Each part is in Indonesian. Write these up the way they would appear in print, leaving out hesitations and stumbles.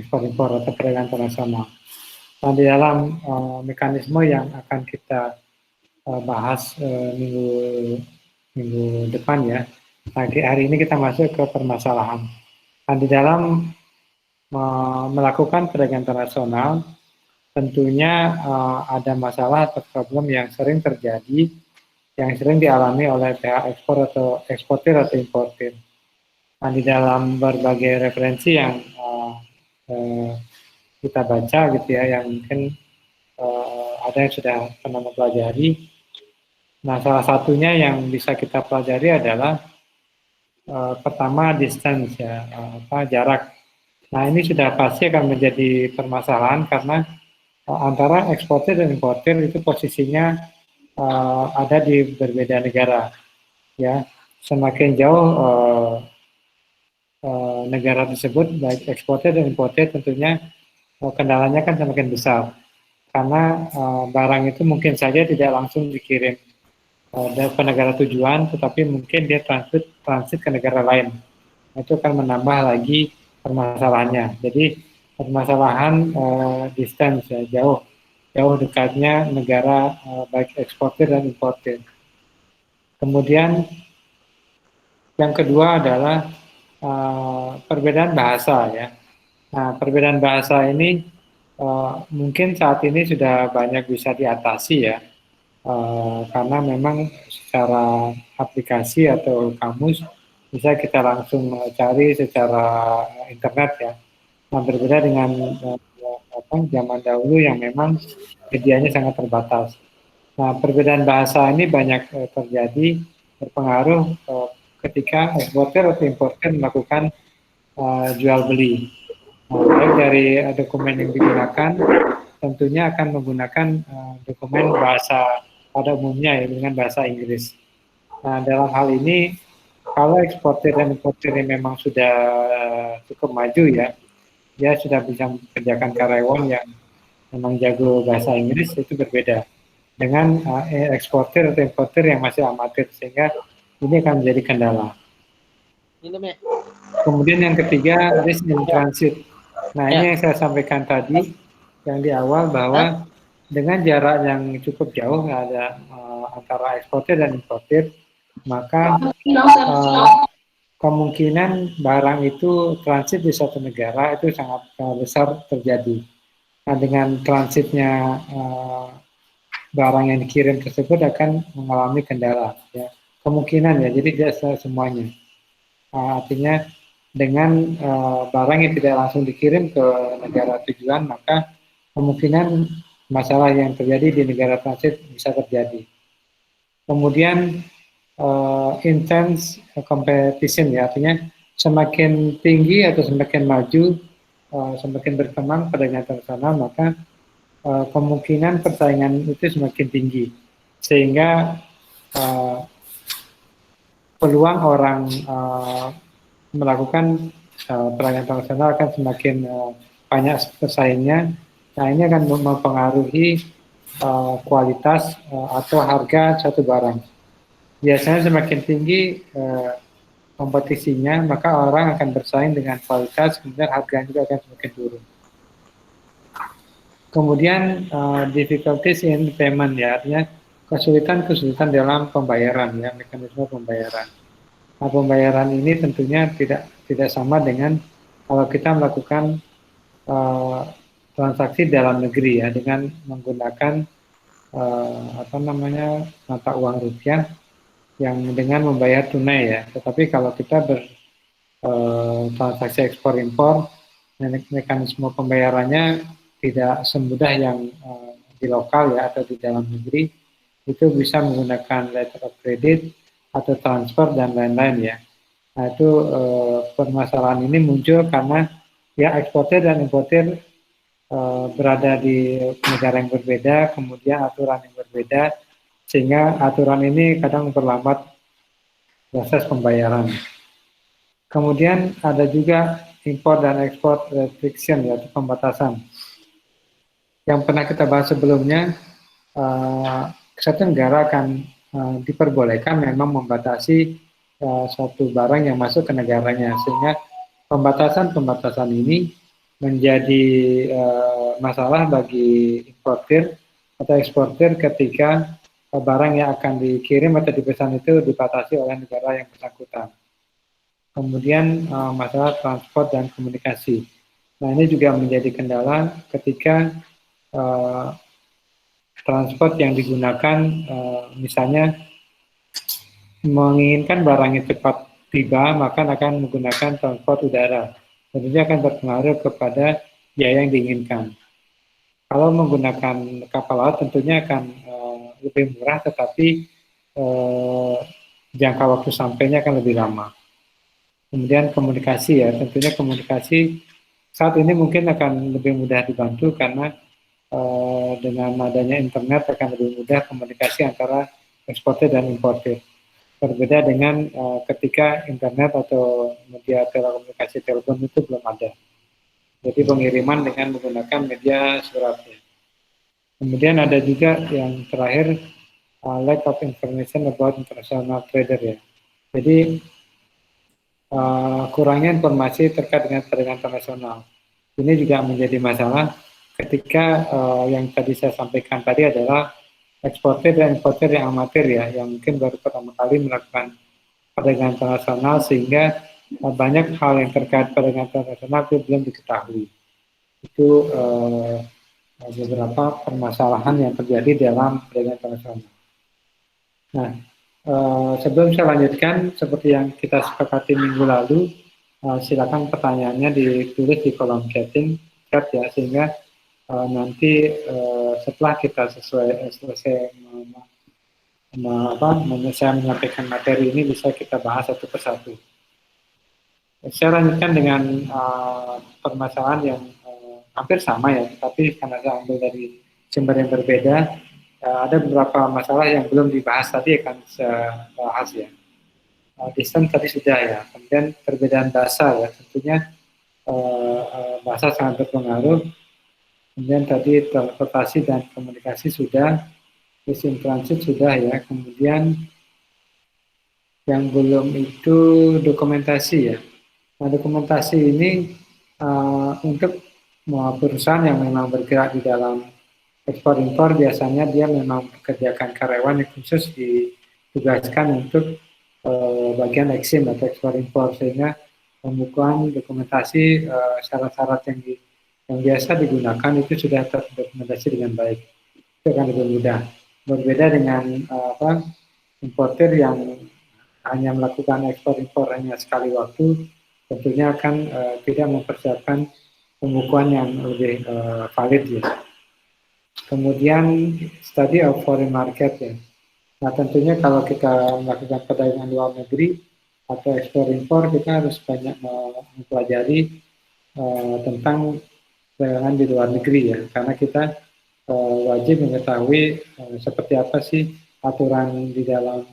ekspor-impor atau perdagangan internasional. Nah, di dalam mekanisme yang akan kita bahas minggu depan ya. Hari ini kita masuk ke permasalahan. Nah, di dalam melakukan perdagangan internasional, tentunya ada masalah atau problem yang sering terjadi, yang sering dialami oleh pihak ekspor atau eksportir atau importir. Nah, di dalam berbagai referensi yang kita baca gitu ya, yang mungkin ada yang sudah pernah mempelajari. Nah, salah satunya yang bisa kita pelajari adalah pertama distance ya, jarak. Nah, ini sudah pasti akan menjadi permasalahan karena antara eksportir dan importir itu posisinya ada di berbeda negara. Ya, semakin jauh negara tersebut, baik eksportir dan importir, tentunya kendalanya kan semakin besar. Karena barang itu mungkin saja tidak langsung dikirim ke negara tujuan, tetapi mungkin dia transit ke negara lain. Itu akan menambah lagi permasalahannya. Jadi permasalahan distance ya, jauh dekatnya negara baik eksportir dan importir. Kemudian yang kedua adalah perbedaan bahasa ya. Nah, perbedaan bahasa ini mungkin saat ini sudah banyak bisa diatasi ya. Karena memang secara aplikasi atau kamus bisa kita langsung cari secara internet ya. Nah, berbeda dengan zaman dahulu yang memang medianya sangat terbatas. Nah, perbedaan bahasa ini banyak terjadi berpengaruh ketika eksportir atau importir melakukan jual beli. Baik dari dokumen yang digunakan, tentunya akan menggunakan dokumen bahasa pada umumnya ya, dengan bahasa Inggris. Nah, dalam hal ini, kalau eksportir dan importir ini memang sudah cukup maju ya, dia sudah bisa mengerjakan karyawan yang memang jago bahasa Inggris, itu berbeda dengan eksportir atau importir yang masih amatir, sehingga ini akan menjadi kendala. Kemudian yang ketiga, risk in transit. Nah, ini yang saya sampaikan tadi, yang di awal bahwa dengan jarak yang cukup jauh ada antara eksportir dan importir, maka kemungkinan barang itu transit di suatu negara itu sangat besar terjadi. Nah, dengan transitnya barang yang dikirim tersebut akan mengalami kendala, ya. Kemungkinan ya, jadi tidak semuanya. Artinya dengan barang yang tidak langsung dikirim ke negara tujuan, maka kemungkinan masalah yang terjadi di negara transit bisa terjadi. Kemudian intense competition ya, artinya semakin tinggi atau semakin maju, semakin berkembang perdagangan internasional, maka kemungkinan persaingan itu semakin tinggi, sehingga peluang orang melakukan perdagangan internasional akan semakin banyak pesaingnya. Nah, ini akan mempengaruhi kualitas atau harga satu barang. Biasanya semakin tinggi kompetisinya, maka orang akan bersaing dengan kualitas, kemudian harganya juga akan semakin turun. Kemudian difficulties in payment ya, artinya kesulitan dalam pembayaran ya, mekanisme pembayaran. Nah, pembayaran ini tentunya tidak sama dengan kalau kita melakukan transaksi dalam negeri ya, dengan menggunakan mata uang rupiah yang dengan membayar tunai ya. Tetapi kalau kita transaksi ekspor impor, mekanisme pembayarannya tidak semudah yang di lokal ya atau di dalam negeri. Itu bisa menggunakan letter of credit atau transfer dan lain-lain ya. Nah, itu permasalahan ini muncul karena ya eksportir dan importir berada di negara yang berbeda, kemudian aturan yang berbeda, sehingga aturan ini kadang memperlambat proses pembayaran. Kemudian ada juga impor dan ekspor restriction yaitu pembatasan. Yang pernah kita bahas sebelumnya, satu negara akan diperbolehkan memang membatasi suatu barang yang masuk ke negaranya, sehingga pembatasan ini menjadi masalah bagi importir atau eksportir ketika barang yang akan dikirim atau dipesan itu dibatasi oleh negara yang bersangkutan. Kemudian masalah transport dan komunikasi. Nah, ini juga menjadi kendala ketika transport yang digunakan misalnya menginginkan barang yang cepat tiba, maka akan menggunakan transport udara. Tentunya akan berpengaruh kepada biaya yang diinginkan. Kalau menggunakan kapal laut tentunya akan lebih murah, tetapi jangka waktu sampainya akan lebih lama. Kemudian komunikasi ya, tentunya komunikasi saat ini mungkin akan lebih mudah dibantu karena dengan adanya internet akan lebih mudah komunikasi antara eksportir dan importir. Berbeda dengan ketika internet atau media telekomunikasi telepon itu belum ada. Jadi pengiriman dengan menggunakan media surat. Kemudian ada juga yang terakhir lack of information about international trader ya. Jadi kurangnya informasi terkait dengan perdagangan internasional. Ini juga menjadi masalah ketika yang tadi saya sampaikan tadi adalah eksportir dan importir yang amatir ya, yang mungkin baru pertama kali melakukan perdagangan internasional sehingga banyak hal yang terkait perdagangan internasional itu belum diketahui. Itu beberapa permasalahan yang terjadi dalam perdagangan internasional. Nah, sebelum saya lanjutkan, seperti yang kita sepakati minggu lalu, silakan pertanyaannya ditulis di kolom chat ya, sehingga nanti setelah kita selesai saya menyampaikan materi ini bisa kita bahas satu persatu. Saya lanjutkan dengan permasalahan yang hampir sama ya, tapi karena saya ambil dari sumber yang berbeda, ada beberapa masalah yang belum dibahas tadi akan saya bahas ya. Distance tadi sudah ya, kemudian perbedaan bahasa ya, tentunya bahasa sangat berpengaruh. Kemudian tadi transportasi dan komunikasi sudah, in transit sudah ya, kemudian yang belum itu dokumentasi ya. Nah, dokumentasi ini untuk perusahaan yang memang bergerak di dalam ekspor impor biasanya dia memang pekerjakan karyawan yang khusus ditugaskan untuk bagian eksim atau ekspor impor, sehingga pembukuan dokumentasi syarat-syarat yang biasa digunakan itu sudah terdokumentasi dengan baik. Itu akan lebih mudah. Berbeda dengan importer yang hanya melakukan ekspor impor hanya sekali waktu, tentunya akan tidak mempersiapkan pembukuan yang lebih valid ya. Kemudian study of foreign market ya. Nah, tentunya kalau kita melakukan perdagangan luar negeri atau ekspor impor, kita harus banyak mempelajari tentang perdagangan di luar negeri ya, karena kita wajib mengetahui seperti apa sih aturan di dalam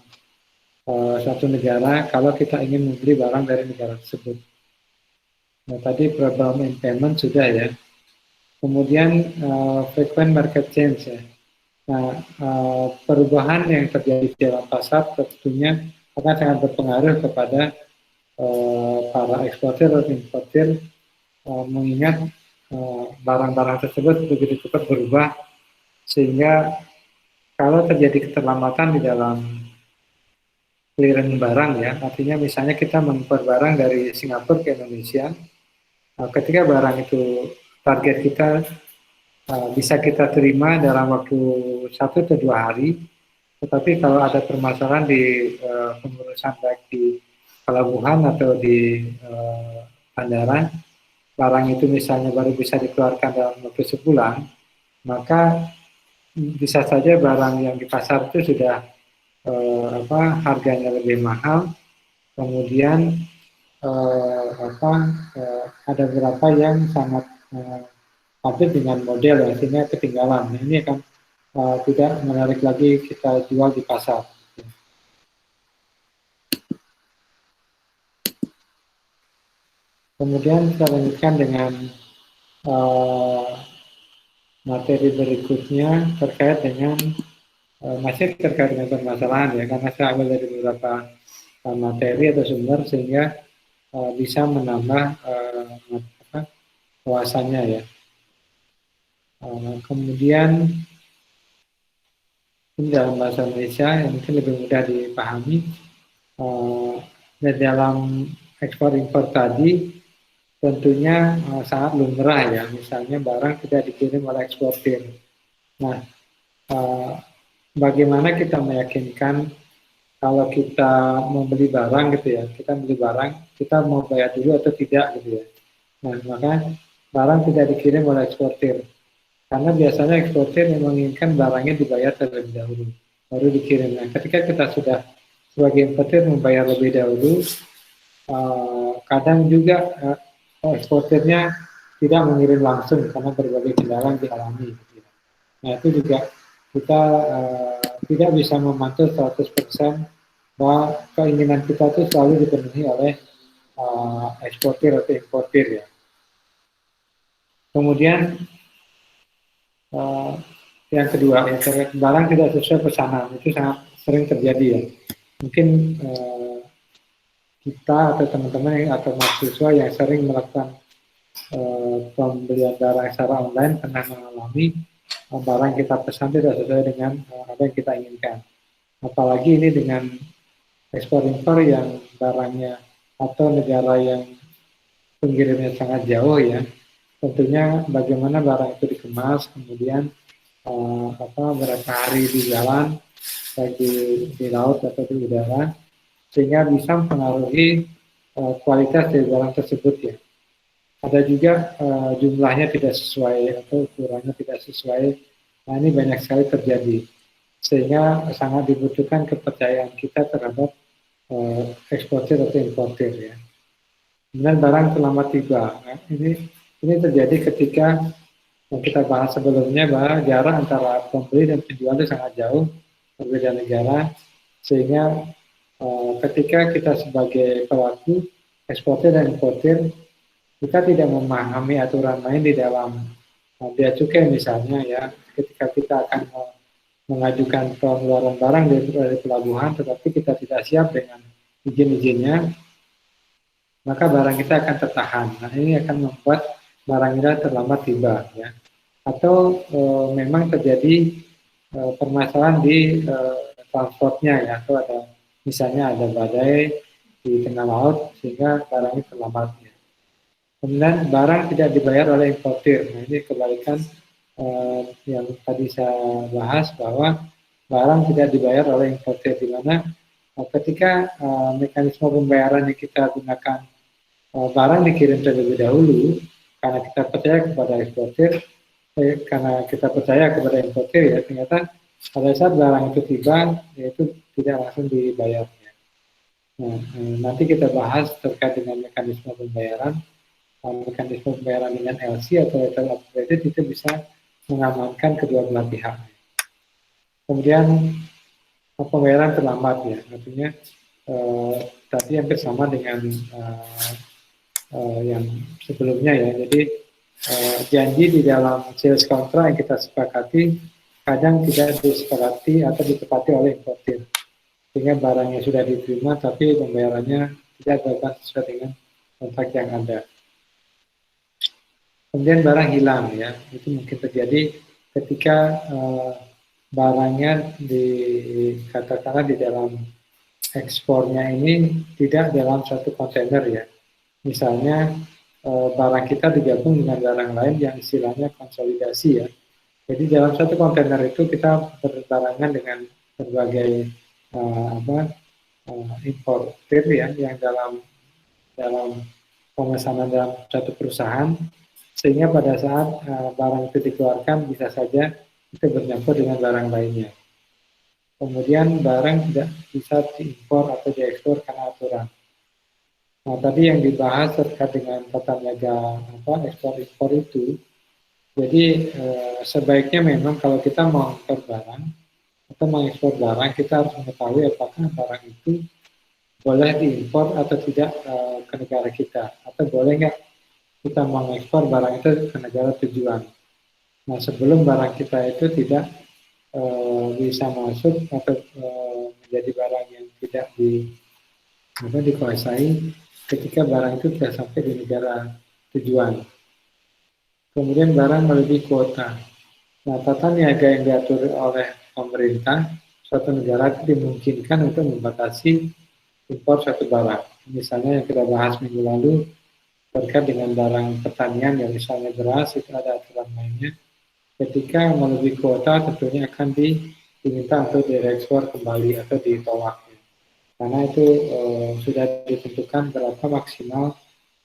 suatu negara kalau kita ingin membeli barang dari negara tersebut. Nah, tadi problem in payment sudah ya. Kemudian frequent market change ya. Nah, perubahan yang terjadi di dalam pasar tentunya akan sangat berpengaruh kepada para eksportir atau importir, mengingat barang-barang tersebut begitu cepat berubah, sehingga kalau terjadi keterlambatan di dalam clearance barang ya, artinya misalnya kita mengimpor barang dari Singapura ke Indonesia, ketika barang itu target kita bisa kita terima dalam waktu 1 atau 2 hari, tetapi kalau ada permasalahan di pengurusan baik di pelabuhan atau di bandara, barang itu misalnya baru bisa dikeluarkan dalam waktu sebulan, maka bisa saja barang yang di pasar itu sudah harganya lebih mahal, kemudian ada beberapa yang sangat update dengan model ya, sehingga ketinggalan. Nah, ini akan tidak menarik lagi kita jual di pasar. Kemudian kita lanjutkan dengan materi berikutnya terkait dengan masih terkait dengan permasalahan ya, karena saya ambil dari beberapa materi atau sumber sehingga bisa menambah wawasannya ya. Kemudian ini dalam bahasa Indonesia yang mungkin lebih mudah dipahami, dalam ekspor impor tadi tentunya sangat lumrah ya, misalnya barang tidak dikirim oleh eksportir. Nah, bagaimana kita meyakinkan kalau kita mau beli barang gitu ya, kita beli barang, kita mau bayar dulu atau tidak gitu ya. Nah, maka barang tidak dikirim oleh eksportir. Karena biasanya eksportir yang menginginkan barangnya dibayar terlebih dahulu, baru dikirim. Nah, ketika kita sudah sebagai importir membayar lebih dahulu, kadang juga eksportirnya tidak mengirim langsung karena berbagai kendala yang dialami. Gitu. Nah, itu juga kita tidak bisa memantau 100% bahwa keinginan kita itu selalu dipenuhi oleh eksportir atau importir ya. Kemudian yang kedua, ya, barang tidak sesuai pesanan itu sangat sering terjadi ya. Mungkin kita atau teman-teman atau mahasiswa yang sering melakukan pembelian barang secara online pernah mengalami barang kita pesan tidak sesuai dengan apa yang kita inginkan. Apalagi ini dengan ekspor impor yang barangnya atau negara yang pengirimnya sangat jauh ya, tentunya bagaimana barang itu dikemas, kemudian berapa hari di jalan, baik di laut atau di udara, sehingga bisa mempengaruhi kualitas dari barang tersebut ya. Ada juga jumlahnya tidak sesuai atau ukurannya tidak sesuai. Nah, ini banyak sekali terjadi, sehingga sangat dibutuhkan kepercayaan kita terhadap eksportir atau importir ya. Kemudian barang terlambat tiba. Nah, ini terjadi ketika yang kita bahas sebelumnya bahwa jarak antara pembeli dan penjual itu sangat jauh, berbeda negara, sehingga ketika kita sebagai pelaku eksportir dan importir, kita tidak memahami aturan main di dalam bea cukai misalnya ya, ketika kita akan mengajukan pengeluaran barang dari pelabuhan, tetapi kita tidak siap dengan izin-izinnya, maka barang kita akan tertahan. Nah, ini akan membuat barang kita terlambat tiba ya. Atau memang terjadi permasalahan di transportnya ya, atau ada misalnya ada badai di tengah laut sehingga barangnya terlambat ya. Kemudian barang tidak dibayar oleh importir. Nah, ini kebalikan yang tadi saya bahas bahwa barang tidak dibayar oleh importir, di mana ketika mekanisme pembayaran yang kita gunakan barang dikirim terlebih dahulu karena kita percaya kepada eksportir, karena kita percaya kepada importir ya, ternyata pada saat barang itu tiba yaitu tidak langsung dibayarnya. Nah, nanti kita bahas terkait dengan mekanisme pembayaran. Mekanisme pembayaran dengan LC atau letter of credit itu bisa mengamankan kedua belah pihak. Kemudian pembayaran terlambat ya, artinya tadi hampir sama dengan yang sebelumnya ya. Jadi janji di dalam sales contract yang kita sepakati kadang tidak disepakati atau ditepati oleh importir, sehingga barangnya sudah diterima tapi pembayarannya tidak dilakukan sesuai dengan kontrak yang ada. Kemudian barang hilang ya, itu mungkin terjadi ketika barangnya katakanlah di dalam ekspornya ini tidak dalam satu kontainer ya. Misalnya barang kita digabung dengan barang lain yang istilahnya konsolidasi ya. Jadi dalam satu kontainer itu kita berbarengan dengan berbagai importir ya, yang dalam pemesanan dalam satu perusahaan, sehingga pada saat barang itu dikeluarkan bisa saja itu bercampur dengan barang lainnya. Kemudian barang tidak bisa diimpor atau diekspor karena aturan. Nah, tadi yang dibahas terkait dengan tata niaga ekspor-impor itu, jadi sebaiknya memang kalau kita mau impor barang atau mengekspor barang, kita harus mengetahui apakah barang itu boleh diimpor atau tidak ke negara kita, atau boleh nggak kita mengekspor barang itu ke negara tujuan. Nah, sebelum barang kita itu tidak bisa masuk atau menjadi barang yang tidak dikuasai ketika barang itu sudah sampai di negara tujuan. Kemudian barang melebihi kuota. Nah, tata niaga yang diatur oleh pemerintah suatu negara itu dimungkinkan untuk membatasi impor suatu barang. Misalnya yang kita bahas minggu lalu terkait dengan barang pertanian yang misalnya beras itu ada aturan mainnya. Ketika melebihi kuota tentunya akan diminta untuk diekspor kembali atau ditolak. Karena itu sudah ditentukan berapa maksimal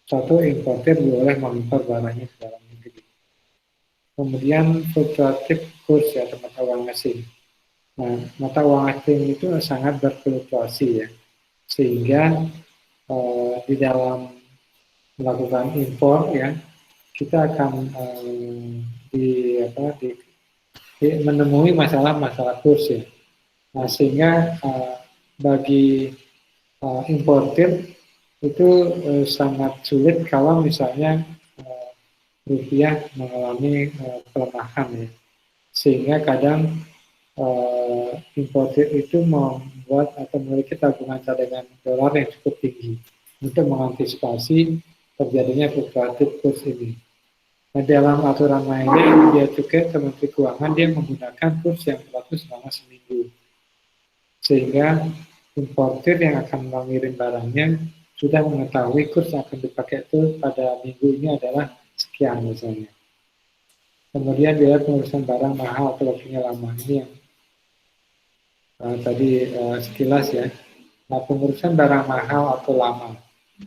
suatu importer boleh mengimpor barangnya ke dalam negeri. Kemudian fluktuatif kurs atau mata uang asing. Nah, mata uang asing itu sangat berfluktuasi ya, sehingga di dalam melakukan impor ya kita akan di, apa, menemui masalah-masalah kurs ya. Nah, sehingga bagi importir itu sangat sulit kalau misalnya rupiah mengalami pelemahan ya, sehingga kadang importir itu membuat atau memiliki tabungan cadangan dolar yang cukup tinggi untuk mengantisipasi terjadinya fluktuatif kurs ini. Nah, dalam aturan mainnya, dia juga Kementerian Keuangan dia menggunakan kurs yang berlaku selama seminggu, sehingga importir yang akan mengirim barangnya sudah mengetahui kurs yang akan dipakai itu pada minggu ini adalah sekian misalnya. Kemudian dia pengurusan barang mahal atau waktunya lama. Ini yang tadi sekilas ya. Nah, pengurusan barang mahal atau lama.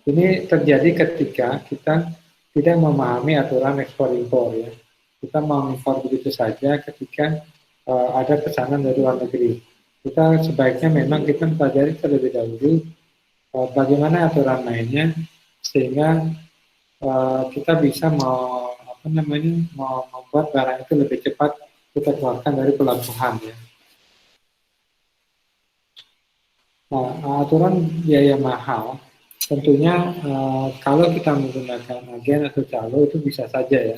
Ini terjadi ketika kita tidak memahami aturan ekspor impor ya. Kita mengimpor begitu saja ketika ada pesanan dari luar negeri. Kita sebaiknya memang kita pelajari terlebih dahulu bagaimana aturan mainnya sehingga kita bisa membuat barang itu lebih cepat kita keluarkan dari pelabuhan ya. Nah, aturan biaya mahal tentunya kalau kita menggunakan agen atau calo itu bisa saja ya.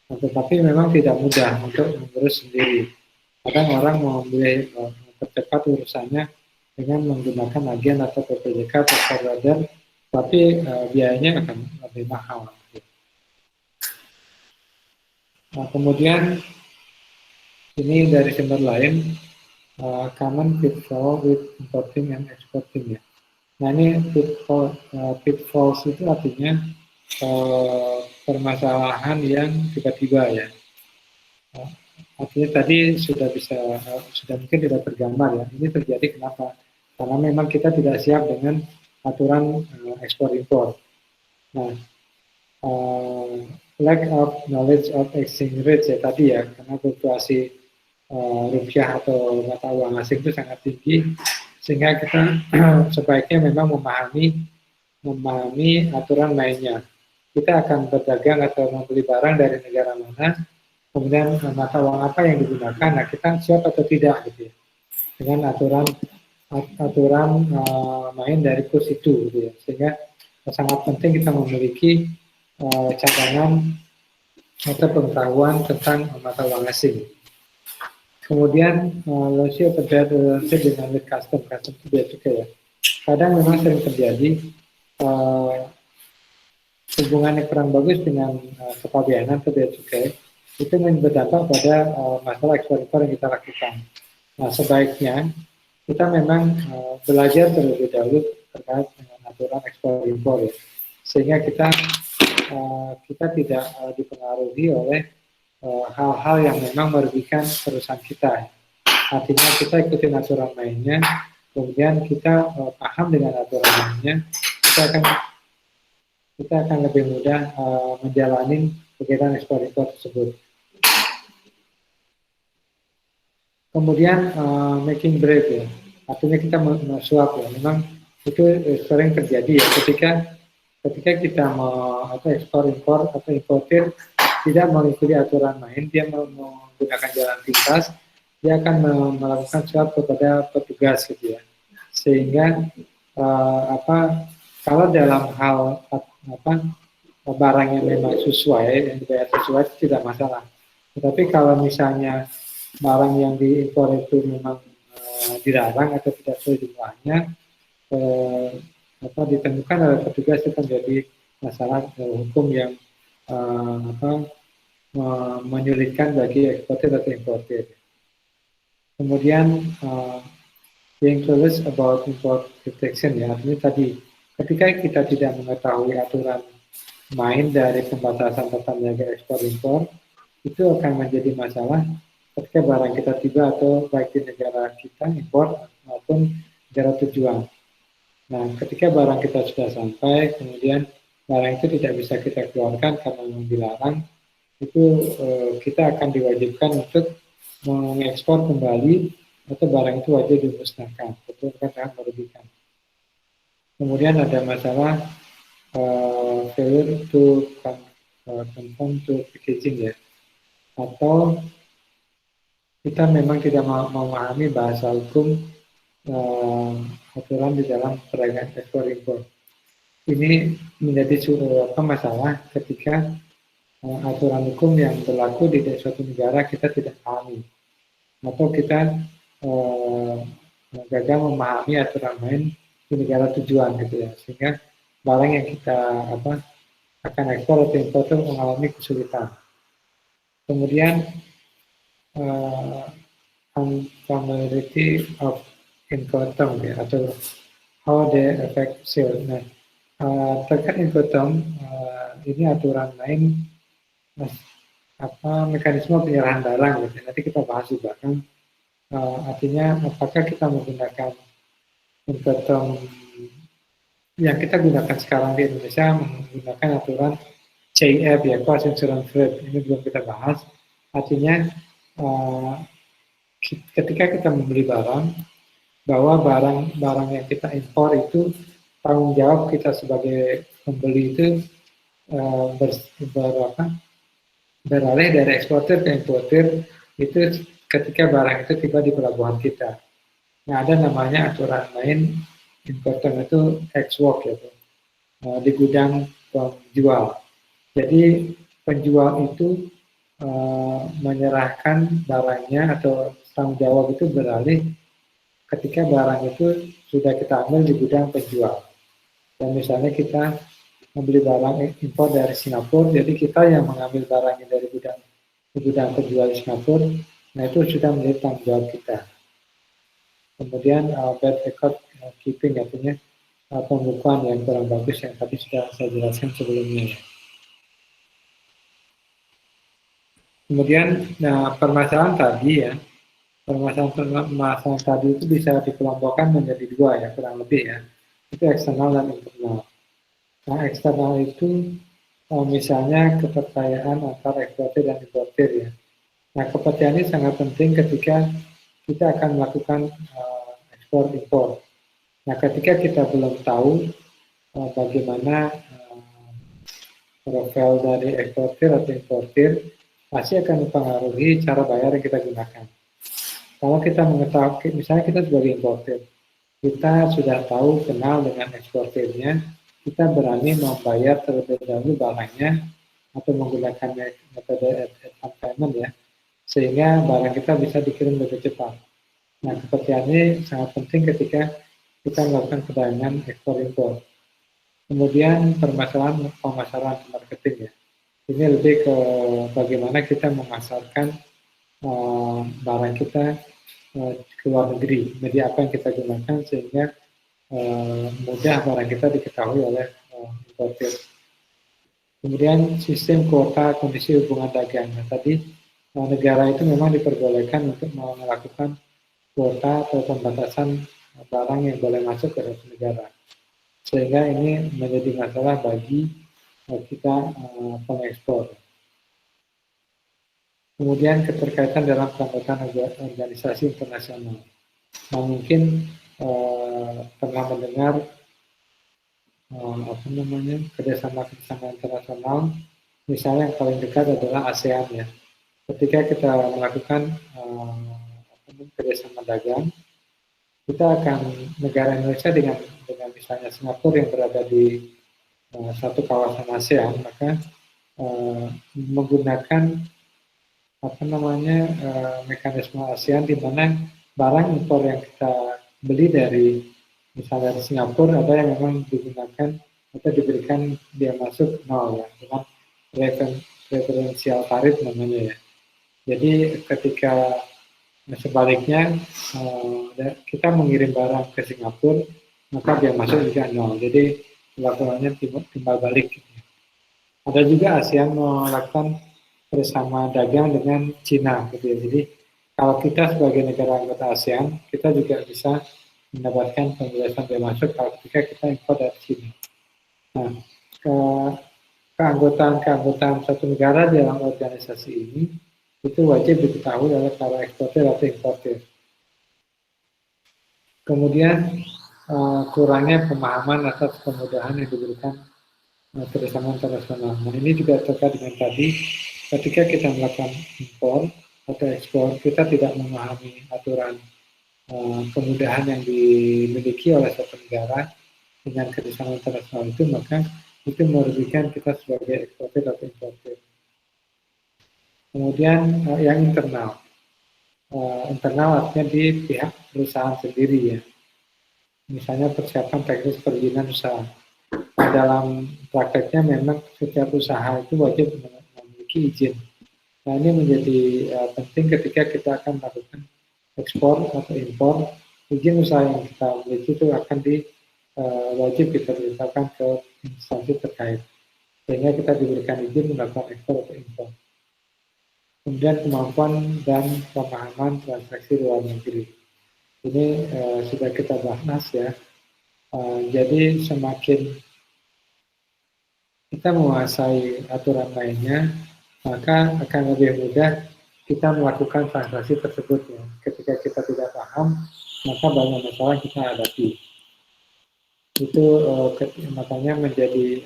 Nah, tetapi memang tidak mudah untuk mengurus sendiri. Kadang orang mau mempercepat urusannya dengan menggunakan agen atau PPJK atau forwarder, tapi biayanya akan lebih mahal. Nah, kemudian ini dari sumber lain, common pitfall with importing and exporting ya. Nah, ini pitfalls itu artinya permasalahan yang tiba-tiba ya. Artinya tadi sudah mungkin tidak tergambar ya. Ini terjadi kenapa? Karena memang kita tidak siap dengan aturan ekspor impor. Nah, lack of knowledge of exchange rate ya tadi ya, karena fluktuasi rupiah atau mata uang asing itu sangat tinggi, sehingga kita sebaiknya memang memahami aturan mainnya. Kita akan berdagang atau membeli barang dari negara mana, kemudian mata uang apa yang digunakan, nah kita siap atau tidak gitu ya, dengan aturan main dari kurs itu gitu ya. Sehingga sangat penting kita memiliki cadangan atau pengetahuan tentang mata uang asing. Kemudian rasio terkait dengan custom itu dia juga ya. Kadang memang sering terjadi hubungan yang kurang bagus dengan kepabeanan atau bea cukai itu berdampak pada masalah ekspor impor yang kita lakukan. Nah, sebaiknya kita memang belajar terlebih dahulu terkait dengan aturan ekspor impor ya, sehingga kita tidak dipengaruhi oleh hal-hal yang memang merugikan perusahaan kita. Artinya kita ikutin aturan mainnya, kemudian kita paham dengan aturan mainnya, kita akan lebih mudah menjalani kegiatan ekspor impor tersebut. Kemudian making brave ya, artinya kita mensuap ya. Memang itu sering terjadi ya ketika kita ekspor impor atau importir tidak mengikuti aturan main, dia menggunakan jalan pintas, dia akan melakukan suap kepada petugas gitu ya. Sehingga kalau dalam hal barang yang memang sesuai, yang dibayar sesuai itu tidak masalah. Tetapi kalau misalnya barang yang diimpor itu memang dilarang atau tidak sesuai jumlahnya, ditemukan oleh petugas itu menjadi masalah hukum yang menyulitkan bagi eksportir atau importir. Kemudian being clueless about import protection ya, artinya tadi ketika kita tidak mengetahui aturan main dari pembatasan tata niaga ekspor impor, itu akan menjadi masalah ketika barang kita tiba atau baik di negara kita impor maupun negara tujuan. Nah, ketika barang kita sudah sampai, kemudian barang itu tidak bisa kita keluarkan karena dilarang, itu kita akan diwajibkan untuk mengekspor kembali atau barang itu wajib dimusnahkan. Itu akan sangat merugikan. Kemudian ada masalah failure to conform to packaging ya, atau kita memang tidak memahami bahasa hukum aturan di dalam perdagangan ekspor impor. Ini menjadi masalah ketika aturan hukum yang berlaku di suatu negara kita tidak pahami, atau kita gagal memahami aturan main di negara tujuan gitu ya, sehingga barang yang kita akan ekspor atau impor itu mengalami kesulitan. Kemudian unfamiliarity of Incoterm ya, atau how they affect sales. Nah, terkait Incoterm ini aturan main mekanisme penyerahan barang gitu. Nanti kita bahas juga kan, artinya apakah kita menggunakan Incoterm yang kita gunakan sekarang di Indonesia menggunakan aturan CIF ya, Cost Insurance Rate. Ini belum kita bahas. Artinya ketika kita membeli barang, bahwa barang yang kita impor itu tanggung jawab kita sebagai pembeli itu beralih dari eksportir ke importir itu ketika barang itu tiba di pelabuhan kita. Nah, ada namanya aturan main importer itu ex-work gitu, di gudang penjual. Jadi penjual itu menyerahkan barangnya atau tanggung jawab itu beralih ketika barang itu sudah kita ambil di gudang penjual. Dan misalnya kita membeli barang impor dari Singapura, jadi kita yang mengambil barangnya dari gudang penjual di Singapura, nah itu sudah menjadi tanggung jawab kita. Kemudian bad record keeping, artinya pembukuan yang kurang bagus yang tadi sudah saya jelaskan sebelumnya. Kemudian permasalahan tadi ya, permasalahan tadi itu bisa dikelompokkan menjadi dua ya, kurang lebih ya. Itu eksternal dan internal. Nah, eksternal itu misalnya kepercayaan antara eksportir dan importir ya. Nah, kepercayaan ini sangat penting ketika kita akan melakukan ekspor impor. Nah, ketika kita belum tahu bagaimana profil dari eksportir atau importir, pasti akan mempengaruhi cara bayar yang kita gunakan. Kalau kita mengetahui, misalnya kita sebagai importir, kita sudah tahu, kenal dengan eksportirnya, kita berani membayar terlebih dahulu barangnya atau menggunakan metode advance payment ya, sehingga barang kita bisa dikirim lebih cepat. Nah, kepercayaan ini sangat penting ketika kita melakukan perdagangan ekspor impor. Kemudian permasalahan pemasaran marketing ya. Ini lebih ke bagaimana kita memasarkan barang kita ke luar negeri, media apa yang kita gunakan sehingga mudah barang kita diketahui oleh importir. Kemudian sistem kuota kondisi hubungan dagang. Nah, tadi negara itu memang diperbolehkan untuk melakukan kuota atau pembatasan barang yang boleh masuk ke suatu negara. Sehingga ini menjadi masalah bagi kita pengekspor. Kemudian keterkaitan dalam keanggotaan organisasi internasional. Nah, mungkin pernah mendengar kerjasama internasional, misalnya yang paling dekat adalah ASEAN ya. Ketika kita melakukan kerjasama dagang, kita akan negara Indonesia dengan misalnya Singapura yang berada di satu kawasan ASEAN, maka menggunakan mekanisme ASEAN di mana barang impor yang kita beli dari misalnya dari Singapura ada yang memang digunakan atau diberikan dia masuk nol ya, dengan preferensial tarif namanya ya. Jadi ketika sebaliknya kita mengirim barang ke Singapura, maka biaya masuk juga nol. Jadi laporannya timbal balik. Ada juga ASEAN melakukan bersama dagang dengan Cina, gitu ya. Jadi kalau kita sebagai negara anggota ASEAN, kita juga bisa mendapatkan pembebasan bea masuk kalau ketika kita impor dari Cina. Nah, keanggotaan satu negara dalam organisasi ini itu wajib diketahui oleh para eksportir atau importir. Kemudian kurangnya pemahaman atas kemudahan yang diberikan kerjasama internasional. Nah, ini juga terkait dengan tadi, ketika kita melakukan impor atau ekspor, kita tidak memahami aturan kemudahan yang dimiliki oleh suatu negara dengan kerjasama internasional itu, maka itu merugikan kita sebagai eksportir atau importir. Kemudian yang internal. Internal artinya di pihak perusahaan sendiri ya. Misalnya persiapan teknis perizinan usaha. Nah, dalam prakteknya memang setiap usaha itu wajib memiliki izin. Nah, ini menjadi penting ketika kita akan melakukan ekspor atau impor. Izin usaha yang kita miliki itu akan wajib kita beritahukan ke instansi terkait, sehingga kita diberikan izin melakukan ekspor atau impor. Kemudian kemampuan dan pemahaman transaksi luar negeri. Ini sudah kita bahas ya. Jadi semakin kita menguasai aturan lainnya, maka akan lebih mudah kita melakukan transaksi tersebut ya. Ketika kita tidak paham, maka banyak masalah kita hadapi. Itu makanya menjadi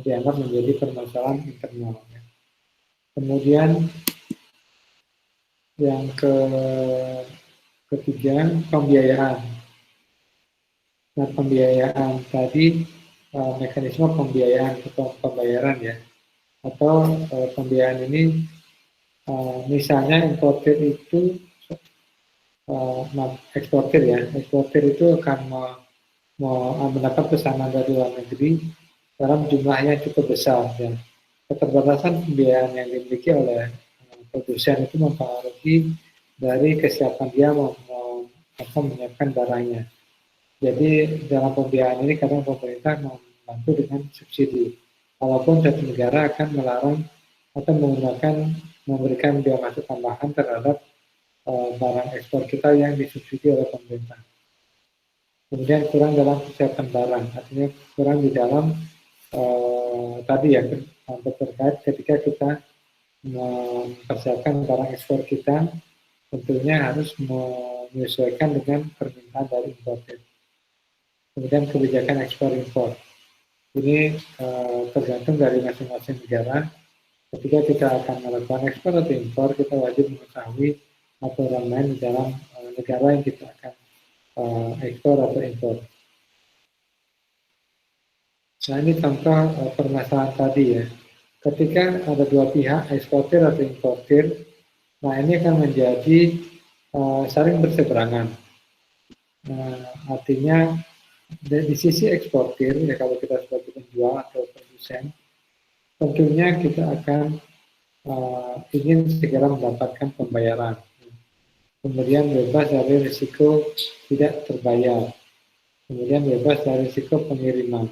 dianggap menjadi permasalahan internal. Ya. Kemudian yang ketiga, pembiayaan. Nah, pembiayaan tadi mekanisme pembiayaan atau pembayaran ya, atau pembiayaan ini misalnya importer itu eksportir itu akan mendapat pesanan dari luar negeri dalam jumlah yang cukup besar ya. Keterbatasan pembiayaan yang dimiliki oleh produsen itu mempengaruhi dari kesiapan dia menyiapkan barangnya. Jadi dalam pembiayaan ini kadang pemerintah membantu dengan subsidi. Walaupun satu negara akan melarang atau memberikan biaya masuk tambahan terhadap barang ekspor kita yang disubsidi oleh pemerintah. Kemudian kurang dalam kesiapan barang, artinya kurang di dalam tadi ya terkait ketika kita mempersiapkan barang ekspor kita, tentunya harus menyesuaikan dengan permintaan dari importer. Kemudian kebijakan ekspor impor. Ini tergantung dari masing-masing negara. Ketika kita akan melakukan ekspor atau impor, kita wajib mengetahui aturan main di dalam negara yang kita akan ekspor atau impor. Nah, ini contoh permasalahan tadi ya. Ketika ada dua pihak, eksportir atau importir, nah ini akan menjadi saling berseberangan. Artinya di sisi eksportir, ya kalau kita sebagai penjual atau produsen, tentunya kita akan ingin segera mendapatkan pembayaran. Kemudian bebas dari risiko tidak terbayar. Kemudian bebas dari risiko pengiriman.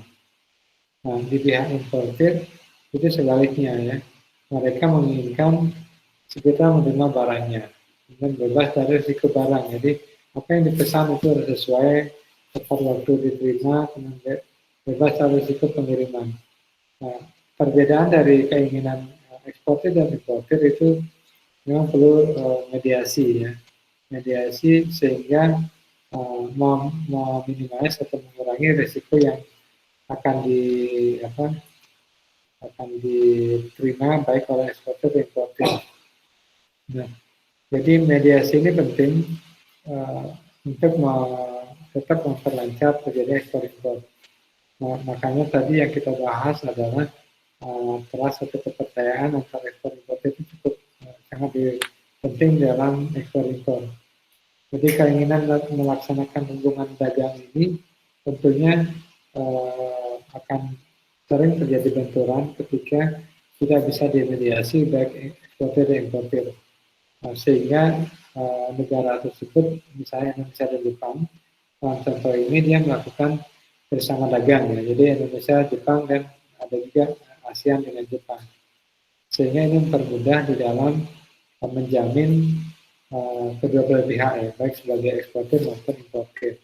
Nah, di pihak importir itu sebaliknya ya. Mereka menginginkan segera menerima barangnya. Kemudian bebas dari risiko barang. Jadi apa yang dipesan itu harus sesuai tepat waktu diterima, kemudian bebas dari risiko pengiriman. Nah, perbedaan dari keinginan eksportir dan importir itu memang perlu mediasi ya, mediasi sehingga meminimais atau mengurangi risiko yang akan diterima baik oleh eksportir dan importir. Nah, jadi mediasi ini penting untuk tetap memperlancar terjadi ekspor impor. Nah, makanya tadi yang kita bahas adalah trust atau kepercayaan antara ekspor impor itu cukup sangat penting dalam ekspor impor. Jadi keinginan melaksanakan hubungan dagang ini tentunya akan sering terjadi benturan ketika tidak bisa dimediasi baik eksportir dan importir. Sehingga negara tersebut, misalnya Indonesia dan Jepang, dalam contoh ini dia melakukan bersama dagang ya. Jadi Indonesia, Jepang, dan ada juga ASEAN dengan Jepang. Sehingga ini mempermudah di dalam menjamin kedua belah pihak ya, baik sebagai eksportir maupun importir.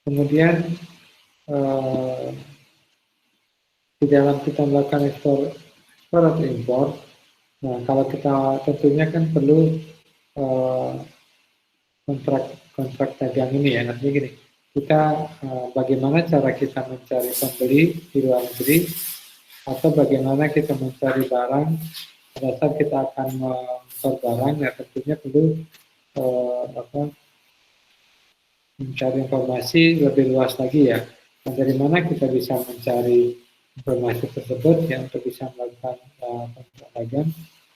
Kemudian di dalam kita melakukan ekspor atau impor, nah kalau kita tentunya kan perlu kontrak dagang ini ya, artinya gini, kita bagaimana cara kita mencari pembeli di luar negeri, atau bagaimana kita mencari barang pada saat kita akan mengimpor barang, ya tentunya perlu mencari informasi lebih luas lagi ya. Dan dari mana kita bisa mencari informasi tersebut ya untuk bisa melakukan kontrak dagang,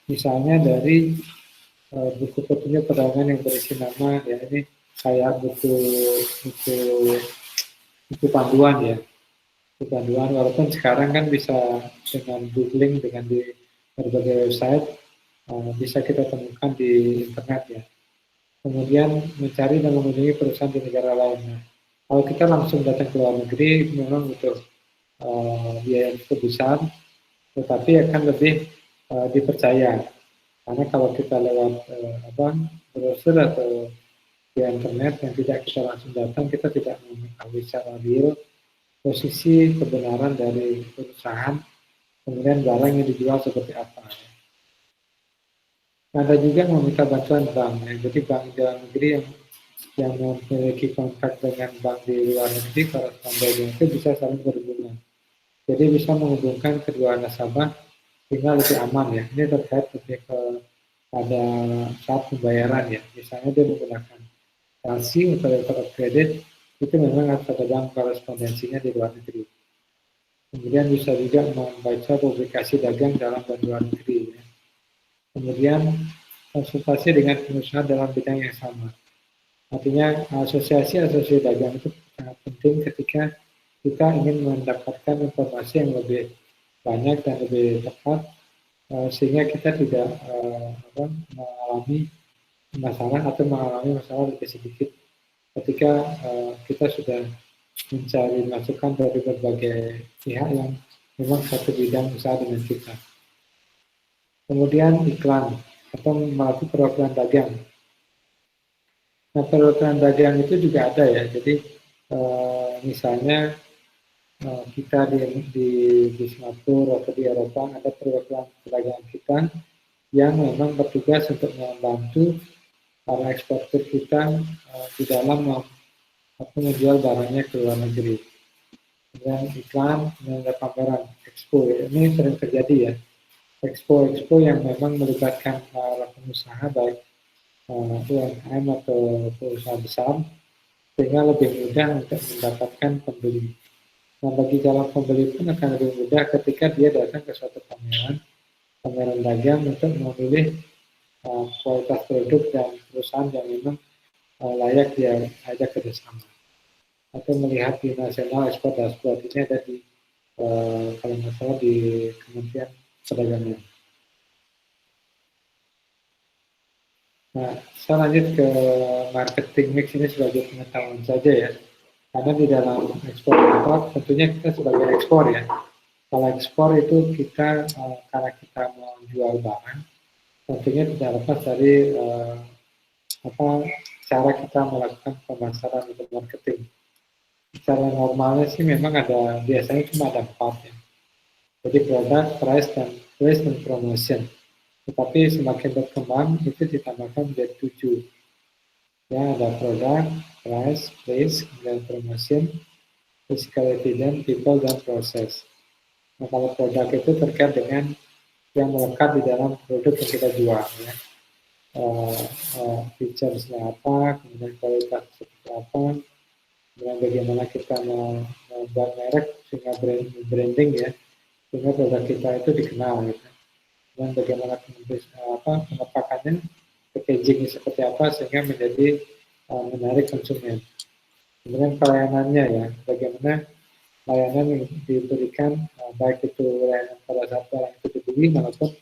misalnya dari buku petunjuk perdagangan yang berisi nama ya, ini kayak buku panduan ya, buku panduan, walaupun sekarang kan bisa dengan googling, dengan di berbagai website bisa kita temukan di internet ya. Kemudian mencari dan mengunjungi perusahaan di negara lainnya. Kalau kita langsung datang ke luar negeri memang butuh biaya yang cukup besar, tetapi akan lebih dipercaya. Karena kalau kita lewat browser atau di internet yang tidak kita langsung datang, kita tidak mengetahui secara real posisi kebenaran dari perusahaan, kemudian barang yang dijual seperti apa. Ada juga meminta bantuan bank, ya. Jadi bank di dalam negeri yang memiliki kontrak dengan bank di luar negeri, korespondennya itu bisa saling berhubungan. Jadi bisa menghubungkan kedua nasabah sehingga lebih aman ya. Ini terkait lebih pada saat pembayaran ya. Misalnya dia menggunakan taksi untuk letter of credit, itu memang harus ada bank korespondensinya di luar negeri. Kemudian bisa juga membaca publikasi dagang dalam dan luar negeri. Ya. Kemudian konsultasi dengan pengusaha dalam bidang yang sama. Artinya asosiasi dagang itu sangat penting ketika kita ingin mendapatkan informasi yang lebih banyak dan lebih tepat, sehingga kita tidak mengalami masalah atau mengalami masalah lebih sedikit ketika kita sudah mencari masukan dari berbagai pihak yang memang satu bidang usaha dengan kita. Kemudian iklan atau melakukan perwakilan dagang. Nah, perwakilan dagang itu juga ada ya. Jadi misalnya kita di Singapura atau di Eropa ada perwakilan perdagangan kita yang memang bertugas untuk membantu para eksportir kita di dalam menjual barangnya ke luar negeri. Dan iklan, dan pameran, expo, ini sering terjadi ya. Expo yang memang melibatkan para pengusaha baik UMKM atau perusahaan besar, sehingga lebih mudah untuk mendapatkan pembeli. Nah, bagi calon pembeli pun akan lebih mudah ketika dia datang ke suatu pameran dagang untuk memilih kualitas produk dan perusahaan yang memang layak dia ajak kerjasama. Atau melihat di Nasional Ekspor Dashboard, ini ada di kalau nggak salah di Kementerian Perdagangan. Nah, saya lanjut ke marketing mix ini sebagai pengetahuan saja ya. Karena di dalam ekspor impor tentunya kita sebagai ekspor ya. Kalau ekspor itu kita karena kita mau jual barang, tentunya tidak lepas dari cara kita melakukan pemasaran atau marketing. Secara normalnya sih memang biasanya cuma ada 4 ya. Jadi produk, price, dan promotion. Tetapi semakin berkembang itu ditambahkan menjadi 7. Ya, ada produk, price, place, dan promotion, physicality, dan people, dan proses. Nah, kalau produk itu terkait dengan yang melekat di dalam produk yang kita jual. Ya. Features-nya apa, kemudian kualitas seperti apa, kemudian bagaimana kita membuat merek sehingga branding ya, sehingga produk kita itu dikenal gitu. Dan bagaimana pengepakannya, packaging seperti apa sehingga menjadi menarik konsumen. Kemudian pelayanannya ya, bagaimana layanan yang diberikan, baik itu layanan pada saat barang itu dibeli maupun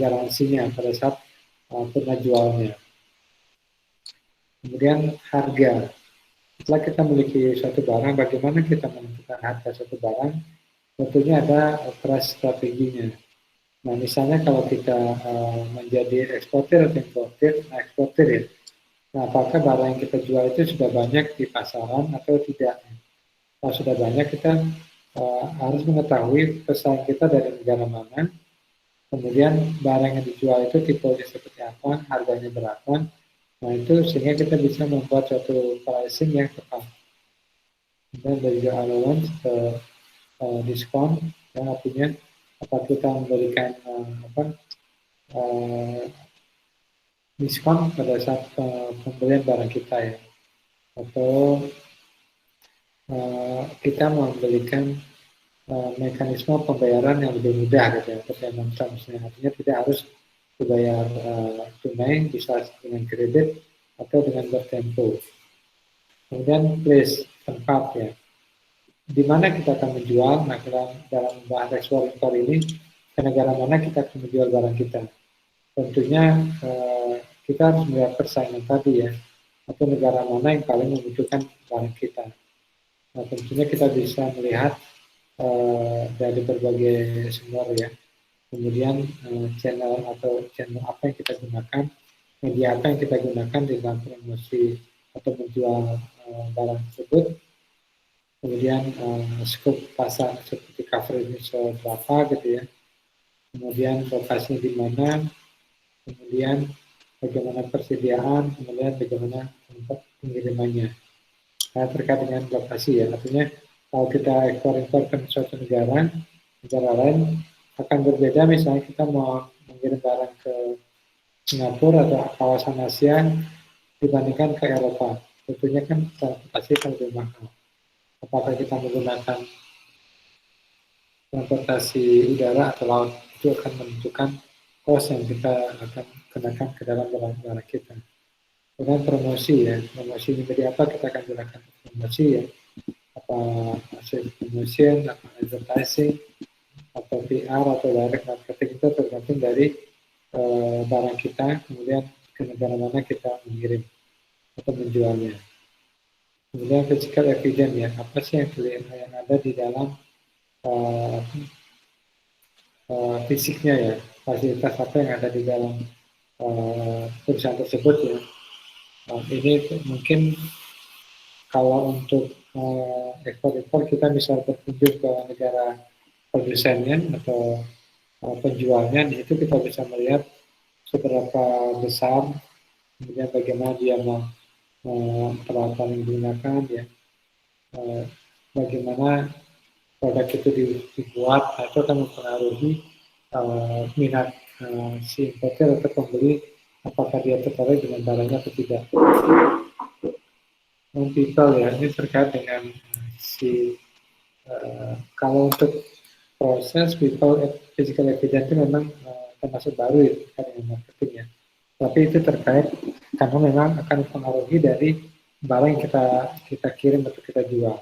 garansinya pada saat purna jualnya. Kemudian harga. Setelah kita memiliki suatu barang, bagaimana kita menentukan harga suatu barang? Tentunya ada price strateginya. Nah, misalnya kalau kita menjadi eksportir atau importir, nah eksportir ya. Nah, apakah barang yang kita jual itu sudah banyak di pasaran atau tidak? Kalau sudah banyak, kita harus mengetahui pesaing kita dari negara mana, kemudian barang yang dijual itu tipenya seperti apa, harganya berapa. Nah, itu sehingga kita bisa membuat suatu pricing yang tepat. Dan dari juga allowance ke diskon, yang artinya apa kita memberikan diskon pada saat pembelian barang kita ya, atau kita memberikan mekanisme pembayaran yang lebih mudah gitu ya, payment terms-nya. Artinya tidak harus dibayar tunai, bisa dengan kredit atau dengan bertempo. Kemudian place, tempat ya. Di mana kita akan menjual, nah dalam bahasa ekspor impor ini, ke negara mana kita akan menjual barang kita. Tentunya kita harus melihat persaingan tadi ya, atau negara mana yang paling membutuhkan barang kita. Nah, tentunya kita bisa melihat dari berbagai sumber ya. Kemudian channel apa yang kita gunakan, media apa yang kita gunakan di dalam promosi atau menjual barang tersebut. Kemudian skop pasar seperti coverage berapa gitu ya. Kemudian lokasinya di mana, kemudian bagaimana persediaan, kemudian bagaimana tempat pengirimannya. Nah, terkait dengan lokasi ya, artinya kalau kita ekspor-impor ke suatu negara lain akan berbeda. Misalnya kita mau mengirim barang ke Singapura atau kawasan Asia dibandingkan ke Eropa, tentunya kan transportasi akan lebih mahal. Apakah kita menggunakan transportasi udara atau laut, itu akan menentukan cost yang kita akan kenakan ke dalam barang-barang kita. Kemudian promosi ya, promosi menjadi apa kita akan gunakan promosi ya, apa hasil promotion, apa advertising, atau PR atau direct marketing, itu tergantung dari barang kita, kemudian ke negara mana kita mengirim atau menjualnya. Kemudian physical evidence ya, apa sih yang ada di dalam fisiknya ya, fasilitas apa yang ada di dalam perusahaan tersebut ya. Ini mungkin kalau untuk ekspor-impor kita bisa berkunjung ke negara produsennya atau penjualnya, di situ kita bisa melihat seberapa besar, kemudian bagaimana dia peralatan yang digunakan ya, bagaimana produk itu dibuat, itu akan mempengaruhi minat si importer atau pembeli, apakah dia tertarik dengan barangnya atau tidak. Non people ya, ini terkait dengan si kalau untuk proses people physical evidence itu memang termasuk baru ya terkait dengan marketing ya. Tapi itu terkait karena memang akan mempengaruhi dari barang yang kita kirim atau kita jual.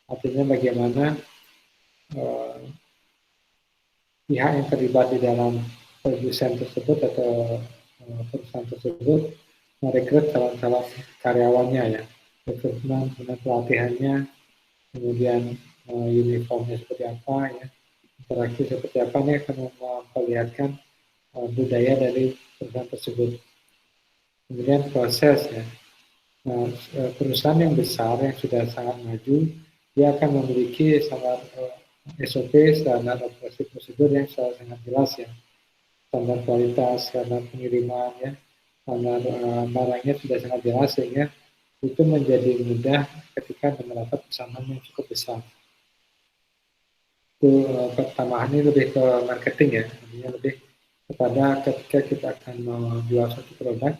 Artinya bagaimana pihak yang terlibat di dalam produsen tersebut atau perusahaan tersebut merekrut calon-calon karyawannya ya, rekrutmen, kemudian pelatihannya, kemudian uniformnya seperti apa ya, interaksi seperti apa, ini akan memperlihatkan budaya dari perusahaan tersebut. Kemudian proses ya, nah, perusahaan yang besar yang sudah sangat maju, dia akan memiliki standar SOP, standar operasi prosedur yang sangat jelas ya, standar kualitas, standar pengiriman ya, standar barangnya sudah sangat jelas, sehingga itu menjadi mudah ketika menerapkan pesanan yang cukup besar. Itu pertambahan ini lebih ke marketing ya, artinya lebih kepada ketika kita akan menjual suatu produk,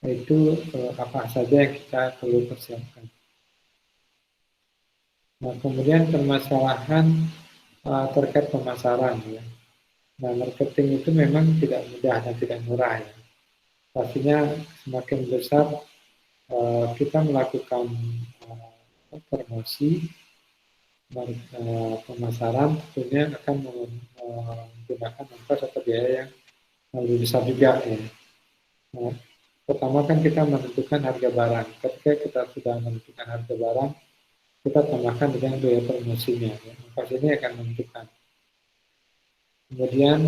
itu apa saja yang kita perlu persiapkan. Nah, kemudian permasalahan terkait pemasaran ya. Nah, marketing itu memang tidak mudah dan tidak murah ya. Pastinya semakin besar kita melakukan promosi, pemasaran tentunya akan menggunakan ongkos atau biaya yang lebih besar juga ya. Nah, pertama kan kita menentukan harga barang. Ketika kita sudah menentukan harga barang, kita tambahkan dengan biaya promosinya. Ya. Ongkos ini akan menentukan. Kemudian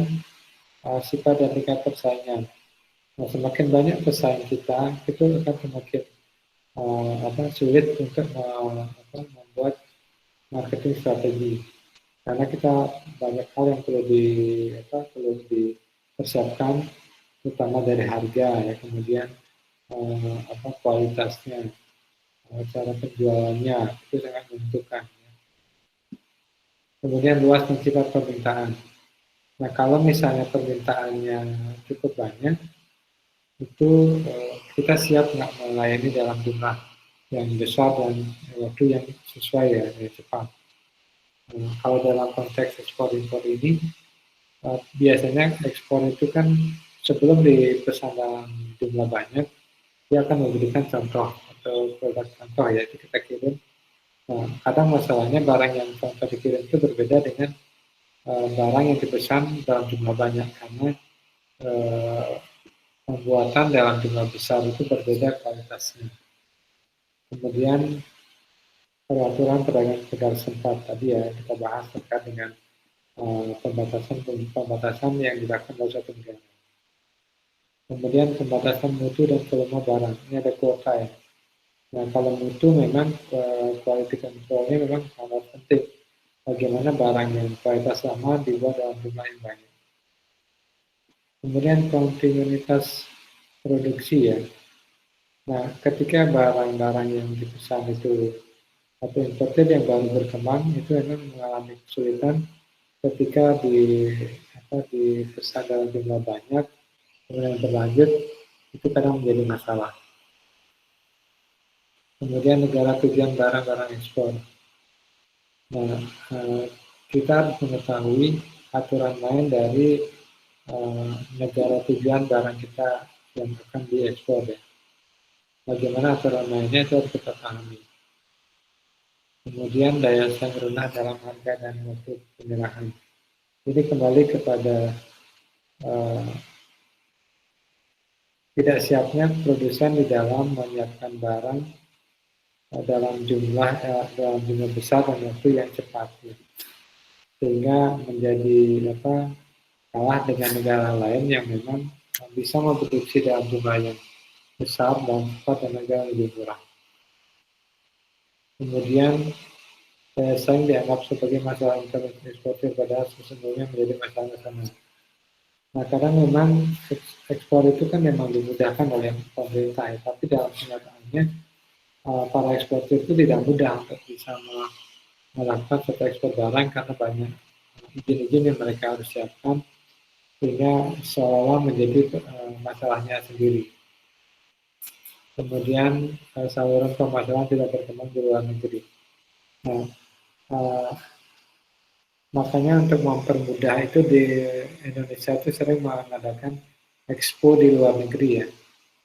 sifat dan tingkat persaingan. Nah, semakin banyak pesaing kita, itu akan semakin sulit untuk membuat marketing strategi. Karena kita banyak hal yang perlu dipersiapkan, terutama dari harga ya, kemudian kualitasnya, cara penjualannya itu sangat menentukan. Ya. Kemudian luas dan sifat permintaan. Nah kalau misalnya permintaannya cukup banyak, itu kita siap nggak melayani dalam jumlah yang besar dan waktu yang sesuai ya, cepat. Kalau dalam konteks ekspor impor ini, biasanya ekspor itu kan sebelum dipesan dalam jumlah banyak, dia akan memberikan contoh atau produk contoh, yaitu kita kirim. Nah, kadang masalahnya barang yang contoh dikirim itu berbeda dengan barang yang dipesan dalam jumlah banyak, karena pembuatan dalam jumlah besar itu berbeda kualitasnya. Kemudian peraturan pedagang tegar sempat tadi ya kita bahas terkait dengan pembatasan yang dilakukan oleh suatu negara. Kemudian pembatasan mutu dan volume barang. Ini ada kuota ya. Nah kalau mutu memang quality controlnya memang sangat penting. Bagaimana barang yang kualitas lama dibuat dalam jumlah yang banyak. Kemudian kontinuitas produksi ya. Nah ketika barang-barang yang dipesan itu atau importer yang baru berkembang itu memang mengalami kesulitan ketika dipesan dalam jumlah banyak, kemudian berlanjut, itu kadang menjadi masalah. Kemudian negara tujuan barang-barang ekspor. Nah, kita harus mengetahui aturan main dari negara tujuan barang kita yang akan diekspor ya. Bagaimana aturan mainnya itu harus kita pahami. Kemudian daya saing rendah dalam harga dan waktu penyerahan. Ini kembali kepada tidak siapnya produsen di dalam menyiapkan barang dalam jumlah besar dan waktu yang cepat, ya. Sehingga menjadi kalah dengan negara lain yang memang bisa memproduksi dalam jumlah yang besar dan cepat dan negara lebih murah. Kemudian daya saing dianggap sebagai masalah intervensi eksportir, padahal sesungguhnya menjadi masalah nasional. Nah, kadang memang ekspor itu kan memang dimudahkan oleh pemerintah, ya, tapi dalam kenyataannya para eksportir itu tidak mudah untuk bisa melakukan suatu ekspor barang karena banyak izin-izin yang mereka harus siapkan, sehingga seolah menjadi masalahnya sendiri. Kemudian saluran pemasaran tidak berkembang di luar negeri. Nah, makanya untuk mempermudah itu di Indonesia itu sering mengadakan expo di luar negeri ya.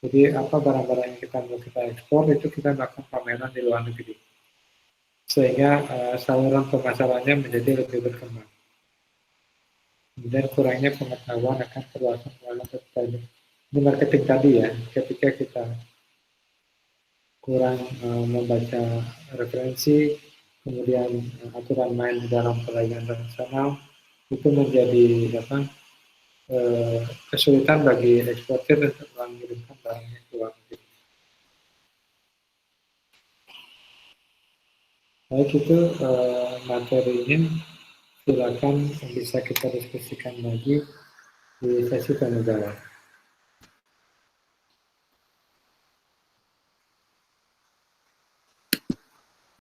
Jadi apa barang-barang yang kita mau kita ekspor itu kita lakukan pameran di luar negeri. Sehingga saluran pemasarannya menjadi lebih berkembang. Kemudian kurangnya pengetahuan akan perluasan pengalaman ini marketing tadi ya, ketika kita kurang membaca referensi, kemudian aturan main dalam perdagangan internasional, itu menjadi kesulitan bagi eksportir untuk mengirimkan barangnya ke luar negeri. Baik itu materi ini silakan bisa kita diskusikan lagi di sesi tanya jawab.